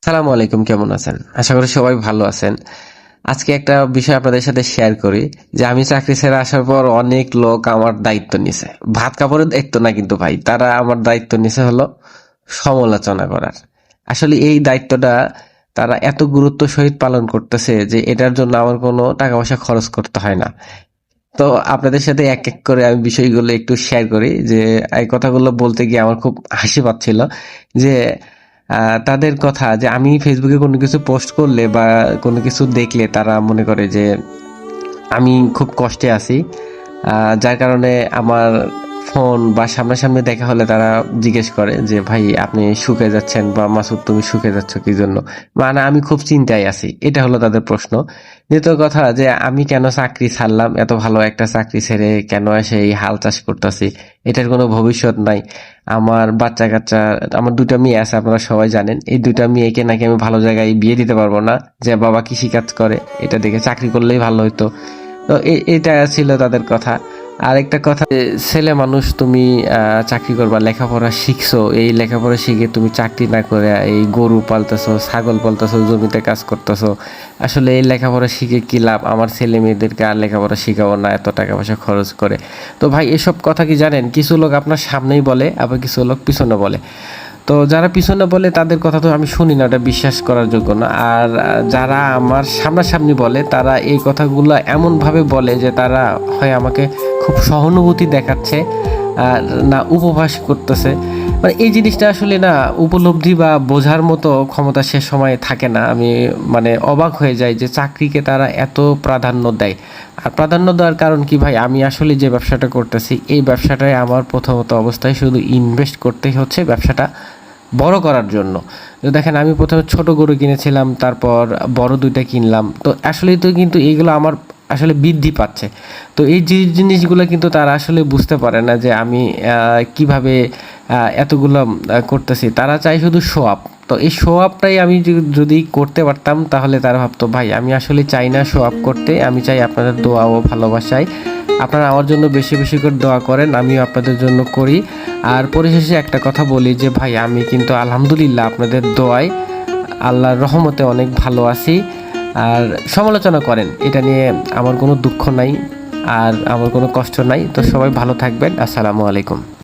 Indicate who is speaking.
Speaker 1: সালামু আলাইকুম, কেমন আছেন? আশা করি সবাই ভালো আছেন। আজকে একটা বিষয় আপনাদের সাথে শেয়ার করি যে আমি চাকরি ছেড়ে আসার পর অনেক লোক আমার দায়িত্ব নিছে। ভাত কাপড়ের দায়িত্ব না কিন্তু ভাই, তারা আমার দায়িত্ব নিছে হলো সমালোচনা করার। আসলে এই দায়িত্বটা তারা এত গুরুত্ব সহিত পালন করতেছে যে এটার জন্য আমার কোনো টাকা পয়সা খরচ করতে হয় না। তো আপনাদের সাথে এক এক করে আমি বিষয়গুলো একটু শেয়ার করি যে এই কথাগুলো বলতে গিয়ে আমার খুব হাসি পাচ্ছিল যে তাদের কথা যে আমি ফেসবুকে কোনো কিছু পোস্ট করলে বা কোনো কিছু দেখলে তারা মনে করে যে আমি খুব কষ্টে আছি, যার কারণে আমার ফোন বা সামনাসামনি দেখা হলে তারা জিজ্ঞেস করে যে ভাই আপনি সুখে যাচ্ছেন বা মাসুদ তুমি সুখে যাচ্ছ কি জন্য, মানে আমি খুব চিন্তায় আছি, এটা হলো তাদের প্রশ্ন। দ্বিতীয় কথা যে আমি কেন চাকরি ছাড়লাম, এত ভালো একটা চাকরি ছেড়ে কেন এসে এই হাল চাষ করতেছি, এটার কোনো ভবিষ্যৎ নাই। আমার বাচ্চা কাচ্চা, আমার দুটা মেয়ে আছে, আপনারা সবাই জানেন। এই দুটা মেয়েকে নাকি আমি ভালো জায়গায় বিয়ে দিতে পারবো না, যে বাবা কৃষিকাজ করে, এটা দেখে চাকরি করলেই ভালো হতো। তো এটা ছিল তাদের কথা। আরেকটা কথা যে ছেলে মানুষ, তুমি চাকরি করবা, লেখাপড়া শিখছো, এই লেখাপড়া শিখে তুমি চাকরি না করে এই গরু পালতেছো, ছাগল পালতেছো, জমিতে কাজ করতেছো, আসলে এই লেখাপড়া শিখে কি লাভ? আমার ছেলে মেয়েদেরকে আর লেখাপড়া শিখাবো না এত টাকা পয়সা খরচ করে। তো ভাই এসব কথা কি জানেন, কিছু লোক আপনার সামনেই বলে, আবার কিছু লোক পিছনে বলে। তো যারা পিছনে বলে তাদের কথা তো আমি শুনি না, ওটা বিশ্বাস করার যোগ্য না। আর যারা আমার সামনাসামনি বলে তারা এই কথাগুলো এমনভাবে বলে যে তারা হয় আমাকে খুব সহানুভূতি দেখাচ্ছে, আর না উপহাস করতেছে। মানে এই জিনিসটা আসলে না উপলব্ধি বা বোঝার মতো ক্ষমতা সে সময় থাকে না। আমি মানে অবাক হয়ে যাই যে চাকরিকে তারা এত প্রাধান্য দেয়। আর প্রাধান্য দেওয়ার কারণ কি ভাই, আমি আসলে যে ব্যবসাটা করতেছি এই ব্যবসাটায় আমার প্রথমত অবস্থায় শুধু ইনভেস্ট করতেই হচ্ছে ব্যবসাটা বড় করার জন্য। তো দেখেন, আমি প্রথমে ছোট গরু কিনেছিলাম, তারপর বড় দুইটা কিনলাম। তো আসলেই তো কিন্তু এইগুলো আমার আসলে বৃদ্ধি পাচ্ছে। তো এই যে জিনিসগুলো কিন্তু তারা আসলে বুঝতে পারে না যে আমি কিভাবে এতগুলো করতেছি। তারা চায় শুধু শো আপ। তো এই শো আপটাই আমি যদি করতে পারতাম তাহলে তারা ভাবতো ভাই আমি আসলে চাই না শো আপ করতে, আমি চাই আপনাদের দোয়া ও ভালোবাসায় আপনারা আমার জন্য বেশি বেশি করে দোয়া করেন, আমিও আপনাদের জন্য করি। আর পরিশেষে একটা কথা বলি যে ভাই আমি কিন্তু আলহামদুলিল্লাহ আপনাদের দোয়ায় আল্লাহর রহমতে অনেক ভালো আছি। আর সমালোচনা করেন, এটা নিয়ে আমার কোনো দুঃখ নাই, আর আমার কোনো কষ্ট নাই। তো সবাই ভালো থাকবেন। আসসালামু আলাইকুম।